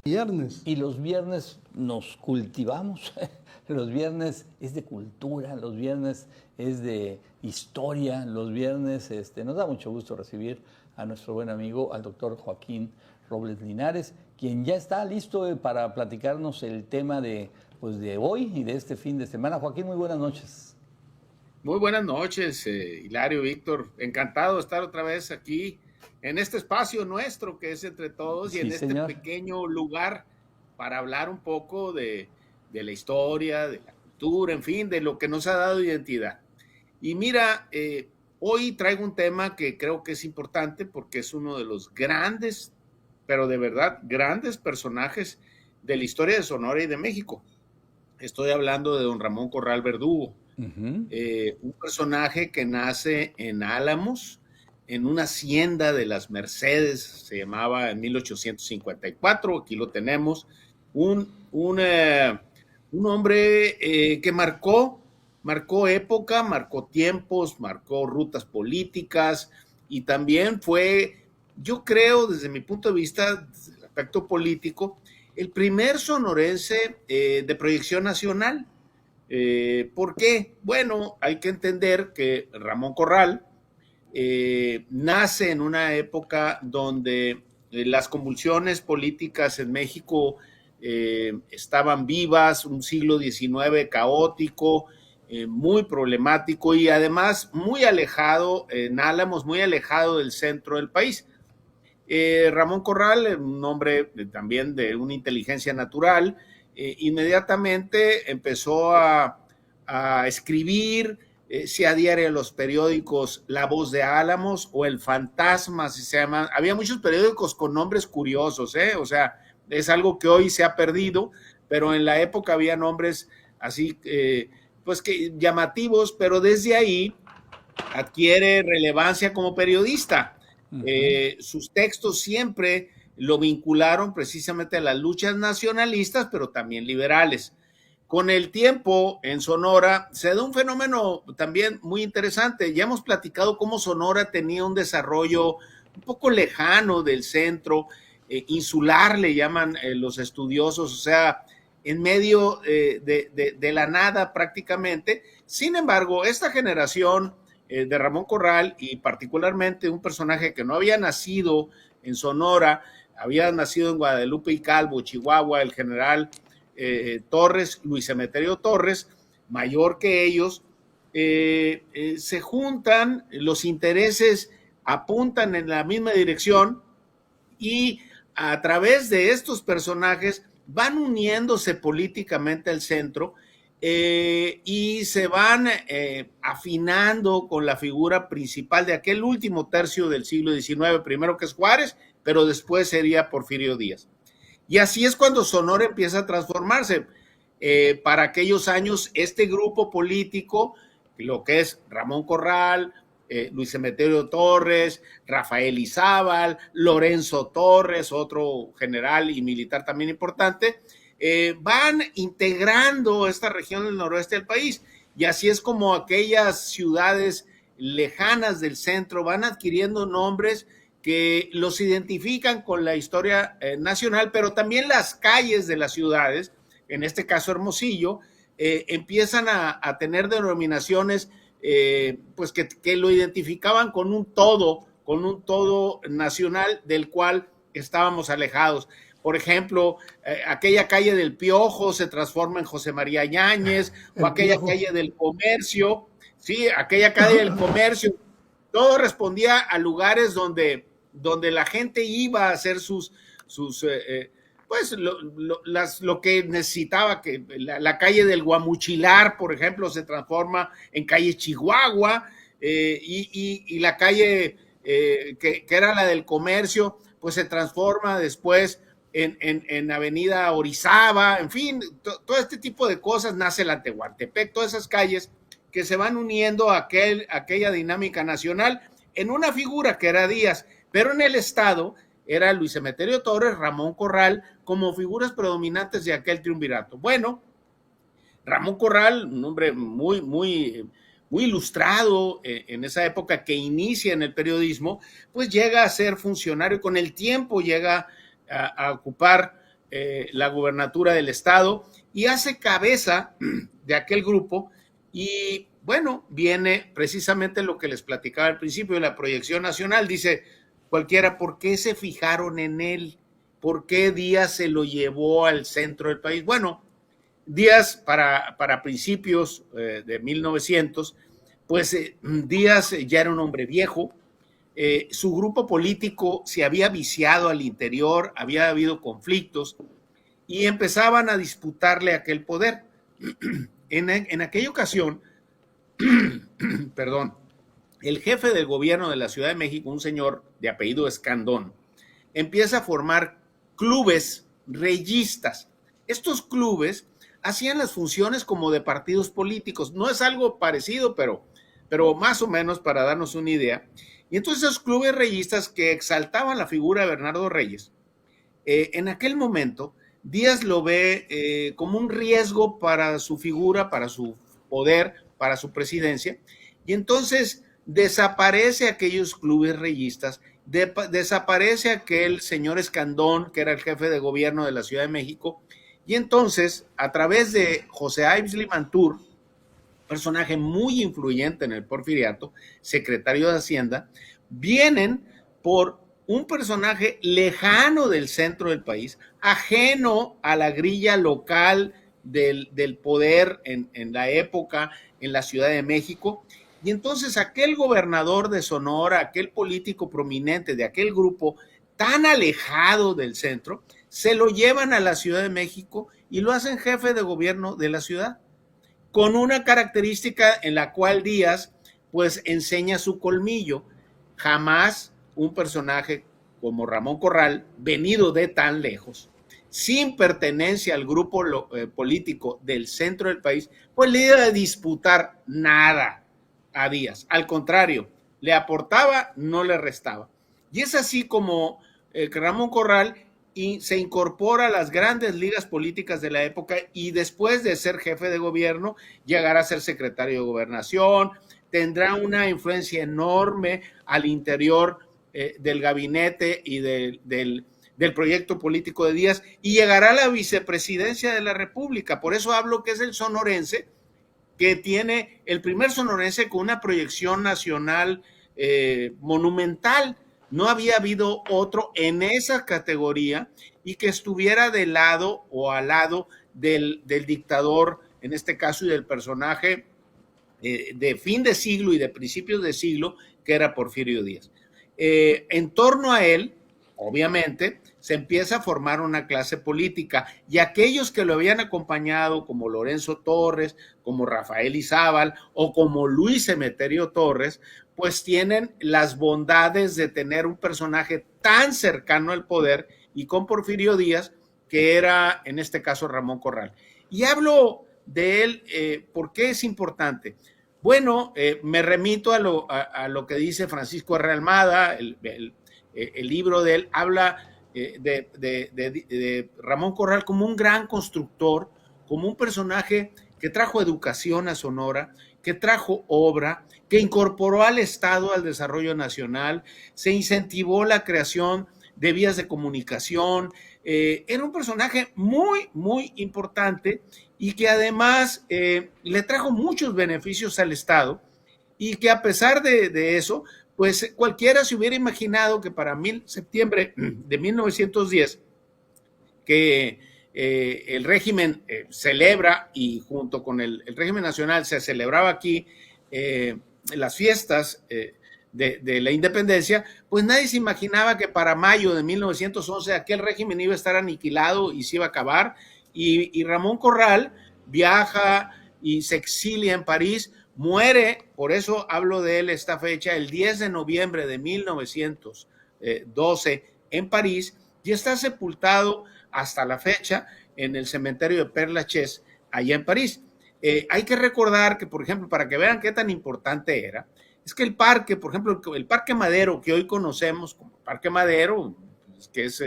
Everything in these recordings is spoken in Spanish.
Viernes. Y los viernes nos cultivamos. Los viernes es de cultura, los viernes es de historia, los viernes nos da mucho gusto recibir a nuestro buen amigo, al doctor Joaquín Robles Linares, quien ya está listo para platicarnos el tema de hoy y de este fin de semana. Joaquín, muy buenas noches. Muy buenas noches, Hilario, Víctor. Encantado de estar otra vez aquí en este espacio nuestro que es entre todos y Sí, en este señor. pequeño lugar para hablar un poco de la historia, de la cultura, en fin, de lo que nos ha dado identidad. Y mira, hoy traigo un tema que creo que es importante porque es uno de los grandes, pero de verdad, grandes personajes de la historia de Sonora y de México. Estoy hablando de don Ramón Corral Verdugo. Un personaje que nace en Álamos, en una hacienda de las Mercedes, se llamaba en 1854, aquí lo tenemos, un hombre que marcó época, marcó tiempos, marcó rutas políticas y también fue, yo creo, desde mi punto de vista, desde el aspecto político, el primer sonorense de proyección nacional. ¿Por qué? Bueno, hay que entender que Ramón Corral nace en una época donde las convulsiones políticas en México estaban vivas, un siglo XIX caótico, muy problemático y además muy alejado, en Álamos, muy alejado del centro del país. Ramón Corral, un hombre también de una inteligencia natural, inmediatamente empezó a escribir, a diario en los periódicos La Voz de Álamos o El Fantasma, así se llama. Había muchos periódicos con nombres curiosos, o sea, es algo que hoy se ha perdido, pero en la época había nombres así, pues que llamativos, pero desde ahí adquiere relevancia como periodista. Sus textos siempre lo vincularon precisamente a las luchas nacionalistas, pero también liberales. Con el tiempo en Sonora se da un fenómeno también muy interesante. Ya hemos platicado cómo Sonora tenía un desarrollo un poco lejano del centro, insular le llaman los estudiosos, o sea, en medio de la nada prácticamente. Sin embargo, esta generación de Ramón Corral y particularmente un personaje que no había nacido en Sonora, había nacido en Guadalupe y Calvo, Chihuahua, el general Torres, Luis Emeterio Torres, mayor que ellos, se juntan, los intereses apuntan en la misma dirección y a través de estos personajes van uniéndose políticamente al centro y se van afinando con la figura principal de aquel último tercio del siglo XIX, primero que es Juárez, pero después sería Porfirio Díaz. Y así es cuando Sonora empieza a transformarse. Para aquellos años, este grupo político, lo que es Ramón Corral, Luis Emeterio Torres, Rafael Izábal, Lorenzo Torres, otro general y militar también importante, van integrando esta región del noroeste del país. Y así es como aquellas ciudades lejanas del centro van adquiriendo nombres que los identifican con la historia nacional, pero también las calles de las ciudades, en este caso Hermosillo, empiezan a tener denominaciones pues que lo identificaban con un todo nacional del cual estábamos alejados. Por ejemplo, aquella calle del Piojo se transforma en José María Yáñez, o aquella calle del Comercio, sí, aquella calle del Comercio, todo respondía a lugares donde la gente iba a hacer pues lo que necesitaba, que la calle del Guamuchilar, por ejemplo, se transforma en calle Chihuahua, y la calle que era la del Comercio, pues se transforma después en Avenida Orizaba, en fin, todo este tipo de cosas, nace la Tehuantepec, todas esas calles que se van uniendo a aquella dinámica nacional en una figura que era Díaz, pero en el estado era Luis Emeterio Torres, Ramón Corral, como figuras predominantes de aquel triunvirato. Bueno, Ramón Corral, un hombre muy ilustrado en esa época, que inicia en el periodismo, pues llega a ser funcionario, con el tiempo llega a ocupar la gubernatura del estado y hace cabeza de aquel grupo. Y bueno, viene precisamente lo que les platicaba al principio de la proyección nacional. Dice cualquiera, ¿por qué se fijaron en él? ¿Por qué Díaz se lo llevó al centro del país? Bueno, Díaz para principios de 1900, pues Díaz ya era un hombre viejo. Su grupo político se había viciado al interior, había habido conflictos y empezaban a disputarle aquel poder. En aquella ocasión, perdón, el jefe del gobierno de la Ciudad de México, un señor de apellido Escandón, empieza a formar clubes reyistas. Estos clubes hacían las funciones como de partidos políticos. No es algo parecido, pero más o menos para darnos una idea. Y entonces esos clubes reyistas que exaltaban la figura de Bernardo Reyes, en aquel momento Díaz lo ve como un riesgo para su figura, para su poder, para su presidencia, y entonces desaparece aquellos clubes reyistas, desaparece aquel señor Escandón, que era el jefe de gobierno de la Ciudad de México, y entonces, a través de José Ives Limantur, personaje muy influyente en el Porfiriato, secretario de Hacienda, vienen por un personaje lejano del centro del país, ajeno a la grilla local del poder en la época en la Ciudad de México. Y entonces aquel gobernador de Sonora, aquel político prominente de aquel grupo tan alejado del centro, se lo llevan a la Ciudad de México y lo hacen jefe de gobierno de la ciudad, con una característica en la cual Díaz pues enseña su colmillo. Jamás un personaje como Ramón Corral, venido de tan lejos, sin pertenencia al grupo político del centro del país, pues le iba a disputar nada a Díaz. Al contrario, le aportaba, no le restaba. Y es así como Ramón Corral se incorpora a las grandes ligas políticas de la época y después de ser jefe de gobierno, llegará a ser secretario de gobernación, tendrá una influencia enorme al interior del gabinete y del proyecto político de Díaz y llegará a la vicepresidencia de la República. Por eso hablo que es el sonorense que tiene el primer sonorense con una proyección nacional monumental. No había habido otro en esa categoría y que estuviera de lado o al lado del dictador, en este caso, y del personaje de fin de siglo y de principios de siglo, que era Porfirio Díaz. En torno a él, obviamente, se empieza a formar una clase política y aquellos que lo habían acompañado, como Lorenzo Torres, como Rafael Izábal o como Luis Emeterio Torres, pues tienen las bondades de tener un personaje tan cercano al poder y con Porfirio Díaz, que era en este caso Ramón Corral. Y hablo de él, ¿por qué es importante? Bueno, me remito a lo que dice Francisco R. Almada, el libro de él habla de Ramón Corral como un gran constructor, como un personaje que trajo educación a Sonora, que trajo obra, que incorporó al Estado al desarrollo nacional, se incentivó la creación de vías de comunicación. Era un personaje muy, muy importante y que además le trajo muchos beneficios al Estado y que a pesar de eso, pues cualquiera se hubiera imaginado que para septiembre de 1910, que el régimen celebra y junto con el régimen nacional se celebraba aquí las fiestas de la independencia, pues nadie se imaginaba que para mayo de 1911 aquel régimen iba a estar aniquilado y se iba a acabar, y Ramón Corral viaja y se exilia en París, muere, por eso hablo de él esta fecha, el 10 de noviembre de 1912 en París, y está sepultado hasta la fecha en el cementerio de Père Lachaise, allá en París. Hay que recordar que, por ejemplo, para que vean qué tan importante era, es que el parque, por ejemplo, el Parque Madero, que hoy conocemos como Parque Madero, que es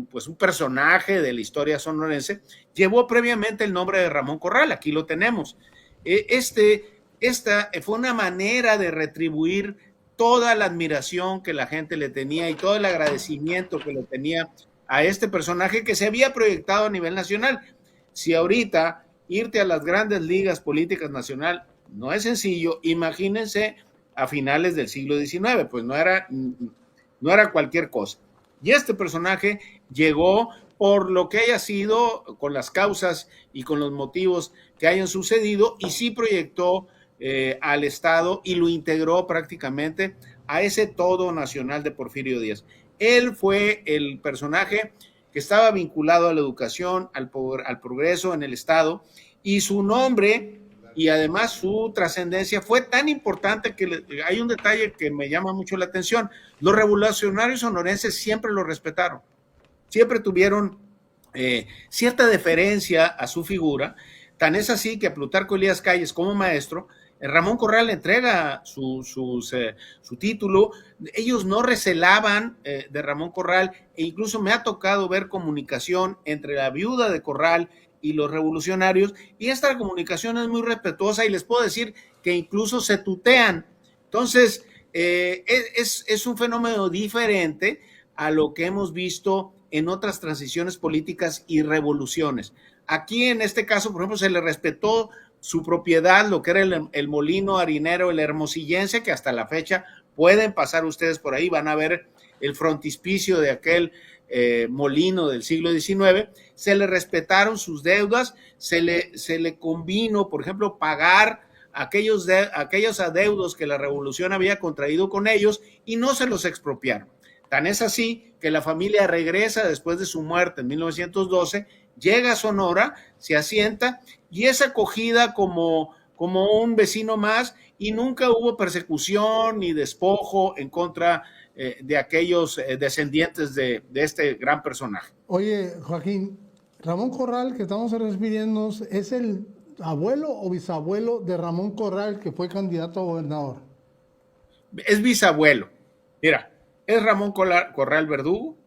pues un personaje de la historia sonorense, llevó previamente el nombre de Ramón Corral, aquí lo tenemos. Esta fue una manera de retribuir toda la admiración que la gente le tenía y todo el agradecimiento que le tenía a este personaje que se había proyectado a nivel nacional. Si ahorita irte a las grandes ligas políticas nacional no es sencillo, imagínense a finales del siglo XIX, pues no era cualquier cosa. Y este personaje llegó por lo que haya sido, con las causas y con los motivos que hayan sucedido, y sí proyectó al Estado y lo integró prácticamente a ese todo nacional de Porfirio Díaz. Él fue el personaje que estaba vinculado a la educación, al progreso en el Estado, y su nombre y además su trascendencia fue tan importante que hay un detalle que me llama mucho la atención. Los revolucionarios sonorenses siempre lo respetaron, siempre tuvieron cierta deferencia a su figura, tan es así que a Plutarco Elías Calles como maestro, Ramón Corral le entrega su título. Ellos no recelaban de Ramón Corral, e incluso me ha tocado ver comunicación entre la viuda de Corral y los revolucionarios, y esta comunicación es muy respetuosa, y les puedo decir que incluso se tutean. Entonces, es un fenómeno diferente a lo que hemos visto en otras transiciones políticas y revoluciones. Aquí, en este caso, por ejemplo, se le respetó su propiedad, lo que era el molino harinero, el hermosillense, que hasta la fecha pueden pasar ustedes por ahí, van a ver el frontispicio de aquel molino del siglo XIX. Se le respetaron sus deudas, se le convino, por ejemplo, pagar aquellos adeudos que la revolución había contraído con ellos, y no se los expropiaron. Tan es así que la familia regresa después de su muerte en 1912, llega a Sonora, se asienta y es acogida como un vecino más, y nunca hubo persecución ni despojo en contra de aquellos descendientes de este gran personaje. Oye, Joaquín, Ramón Corral, que estamos refiriéndonos, ¿es el abuelo o bisabuelo de Ramón Corral, que fue candidato a gobernador? Es bisabuelo. Mira, es Ramón Corral Verdugo,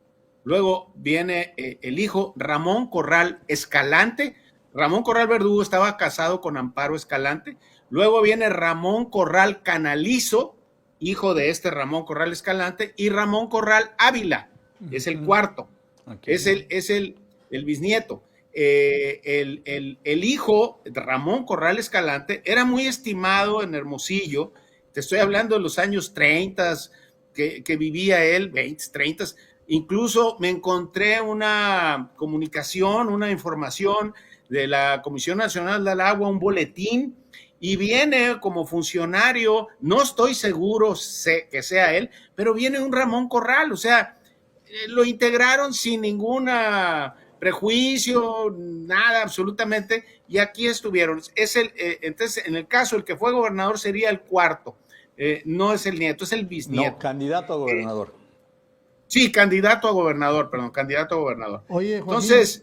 luego viene el hijo Ramón Corral Escalante. Ramón Corral Verdugo estaba casado con Amparo Escalante. Luego viene Ramón Corral Canalizo, hijo de este Ramón Corral Escalante, y Ramón Corral Ávila, es el cuarto, okay. es el bisnieto. El hijo de Ramón Corral Escalante era muy estimado en Hermosillo. Te estoy hablando de los años 30 que vivía él, 20, 30. Incluso me encontré una comunicación, una información de la Comisión Nacional del Agua, un boletín, y viene como funcionario, no estoy seguro que sea él, pero viene un Ramón Corral, o sea, lo integraron sin ningún prejuicio, nada, absolutamente, y aquí estuvieron. Entonces, en el caso, el que fue gobernador sería el cuarto, no es el nieto, es el bisnieto. No, candidato a gobernador. Sí, candidato a gobernador. Oye, Joaquín, entonces...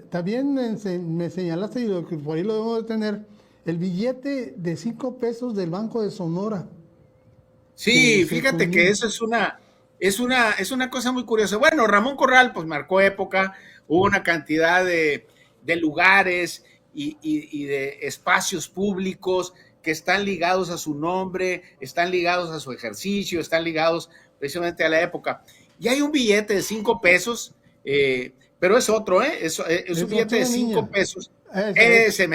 también me señalaste, y que por ahí lo debo de tener, el billete de 5 pesos del Banco de Sonora. Sí, fíjate que eso es una cosa muy curiosa. Bueno, Ramón Corral pues marcó época, hubo una cantidad de lugares y de espacios públicos que están ligados a su nombre, están ligados a su ejercicio, están ligados precisamente a la época. Y hay un billete de 5 pesos, pero es otro, es un billete de 5 pesos. Ese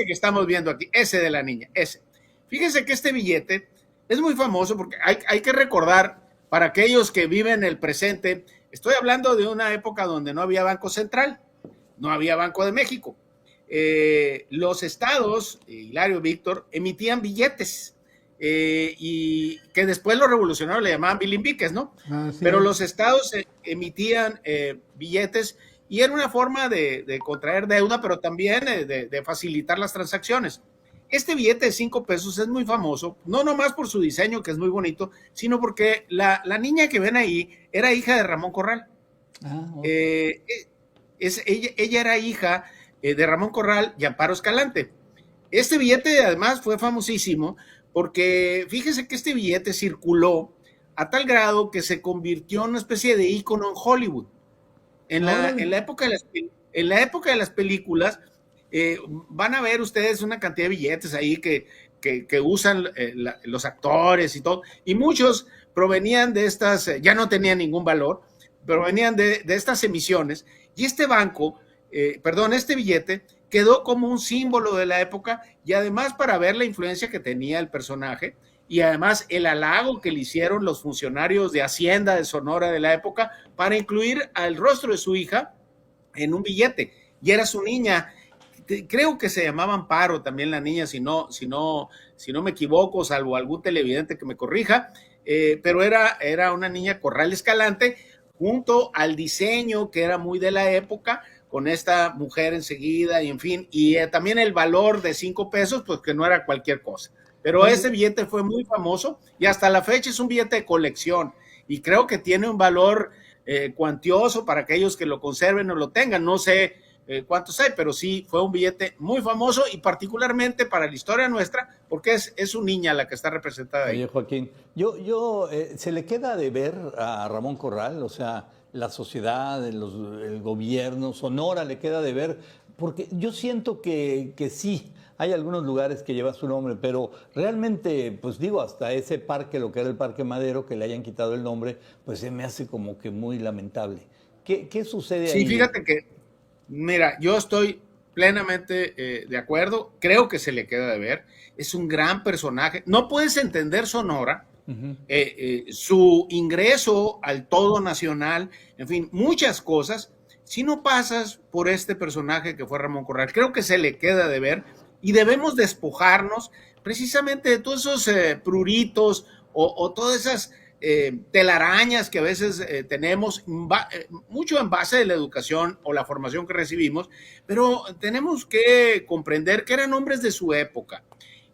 que estamos viendo aquí, ese de la niña, ese. Fíjense que este billete es muy famoso porque hay que recordar, para aquellos que viven el presente, estoy hablando de una época donde no había Banco Central, no había Banco de México. Los estados, Hilario, Víctor, emitían billetes, y que después los revolucionarios le llamaban bilimbiques, ¿no? Sí. Pero los estados emitían billetes, y era una forma de contraer deuda, pero también de facilitar las transacciones. Este billete de 5 pesos es muy famoso, no nomás por su diseño, que es muy bonito, sino porque la niña que ven ahí era hija de Ramón Corral. Okay. Ella era hija de Ramón Corral y Amparo Escalante. Este billete además fue famosísimo porque fíjense que este billete circuló a tal grado que se convirtió en una especie de ícono en Hollywood. En la época de las películas, van a ver ustedes una cantidad de billetes ahí que usan los actores y todo, y muchos provenían de estas, ya no tenían ningún valor, provenían de estas emisiones, y este banco, este billete quedó como un símbolo de la época, y además para ver la influencia que tenía el personaje, y además el halago que le hicieron los funcionarios de Hacienda de Sonora de la época para incluir al rostro de su hija en un billete, y era su niña. Creo que se llamaba Amparo también la niña, si no me equivoco, salvo algún televidente que me corrija, pero era una niña Corral Escalante, junto al diseño que era muy de la época, con esta mujer enseguida, y en fin, y también el valor de 5 pesos, pues que no era cualquier cosa. Pero ese billete fue muy famoso y hasta la fecha es un billete de colección, y creo que tiene un valor cuantioso para aquellos que lo conserven o lo tengan. No sé cuántos hay, pero sí fue un billete muy famoso, y particularmente para la historia nuestra, porque es su niña la que está representada ahí. Oye, Joaquín, ¿se le queda de ver a Ramón Corral? O sea, la sociedad, el gobierno, Sonora le queda de ver, porque yo siento que sí, hay algunos lugares que llevan su nombre, pero realmente, pues digo, hasta ese parque, lo que era el Parque Madero, que le hayan quitado el nombre, pues se me hace como que muy lamentable. ¿Qué sucede ahí? Sí, fíjate que, mira, yo estoy plenamente de acuerdo, creo que se le queda de ver, es un gran personaje, no puedes entender Sonora, su ingreso al todo nacional, en fin, muchas cosas, si no pasas por este personaje que fue Ramón Corral. Creo que se le queda de ver, y debemos despojarnos precisamente de todos esos pruritos o todas esas telarañas que a veces tenemos, mucho en base de la educación o la formación que recibimos, pero tenemos que comprender que eran hombres de su época,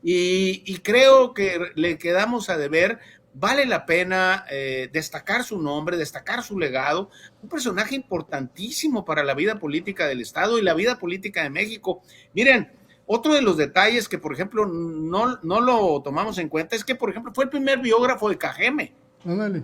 y creo que le quedamos a deber. Vale la pena destacar su nombre, destacar su legado, un personaje importantísimo para la vida política del Estado y la vida política de México. Miren, otro de los detalles que, por ejemplo, no lo tomamos en cuenta es que, por ejemplo, fue el primer biógrafo de Cajeme.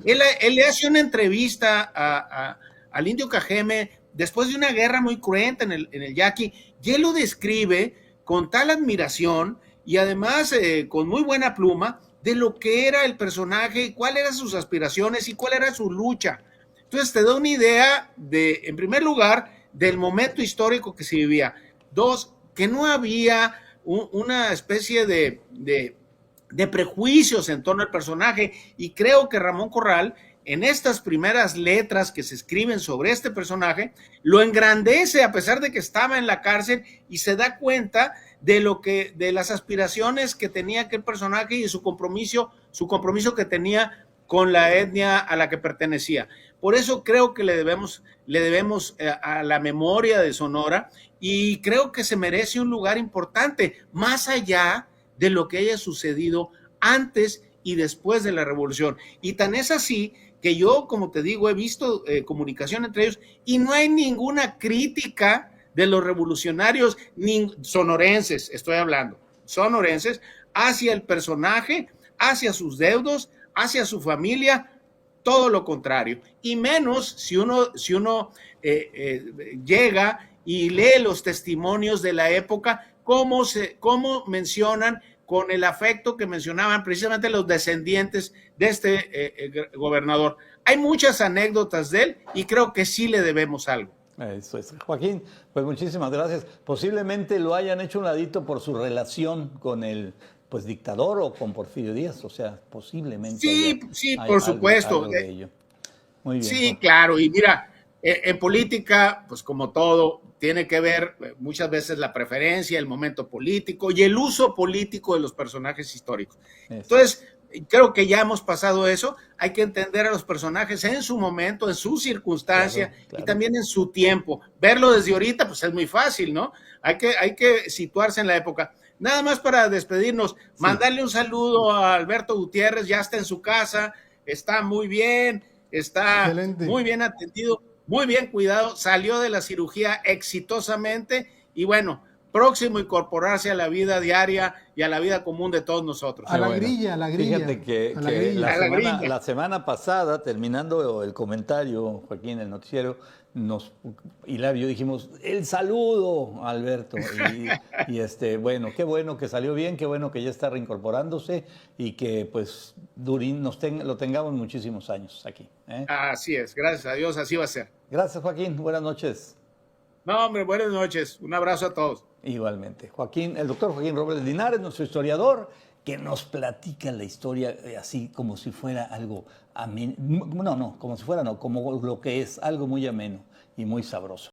Él le hace una entrevista al indio Cajeme después de una guerra muy cruenta en el Yaqui, y él lo describe con tal admiración y además con muy buena pluma de lo que era el personaje, cuáles eran sus aspiraciones y cuál era su lucha. Entonces te da una idea de, en primer lugar, del momento histórico que se vivía. Dos, que no había una especie de prejuicios en torno al personaje, y creo que Ramón Corral, en estas primeras letras que se escriben sobre este personaje, lo engrandece a pesar de que estaba en la cárcel, y se da cuenta de las aspiraciones que tenía aquel personaje y de su compromiso que tenía con la etnia a la que pertenecía. Por eso creo que le debemos a la memoria de Sonora, y creo que se merece un lugar importante, más allá de lo que haya sucedido antes y después de la revolución. Y tan es así que yo, como te digo, he visto comunicación entre ellos, y no hay ninguna crítica de los revolucionarios sonorenses, estoy hablando, sonorenses, hacia el personaje, hacia sus deudos, hacia su familia, todo lo contrario. Y menos si uno llega y lee los testimonios de la época, cómo mencionan con el afecto que mencionaban precisamente los descendientes de este gobernador. Hay muchas anécdotas de él, y creo que sí le debemos algo. Eso es. Joaquín, pues muchísimas gracias. Posiblemente lo hayan hecho un ladito por su relación con el dictador o con Porfirio Díaz, o sea, posiblemente. Sí, por supuesto. Algo de ello. Muy bien. Sí, Jorge. Claro, y mira, en política, pues como todo, tiene que ver muchas veces la preferencia, el momento político y el uso político de los personajes históricos. Eso. Entonces, creo que ya hemos pasado eso. Hay que entender a los personajes en su momento, en su circunstancia, claro. Y también en su tiempo. Verlo desde ahorita, pues es muy fácil, ¿no? Hay que situarse en la época. Nada más para despedirnos, mandarle un saludo a Alberto Gutiérrez, ya está en su casa, está muy bien, está excelente, muy bien atendido, muy bien cuidado, salió de la cirugía exitosamente, y bueno, próximo a incorporarse a la vida diaria y a la vida común de todos nosotros. A la grilla, a la grilla. Fíjate que, A la grilla. la semana pasada, terminando el comentario, Joaquín, el noticiero, Hilario y yo dijimos, el saludo, Alberto. Bueno, qué bueno que salió bien, qué bueno que ya está reincorporándose y que pues Durín lo tengamos muchísimos años aquí. Así es, gracias a Dios, así va a ser. Gracias, Joaquín, buenas noches. No, hombre, buenas noches, un abrazo a todos. Igualmente. El doctor Joaquín Robles Linares, nuestro historiador, que nos platica la historia así como si fuera algo ameno. Como lo que es, algo muy ameno y muy sabroso.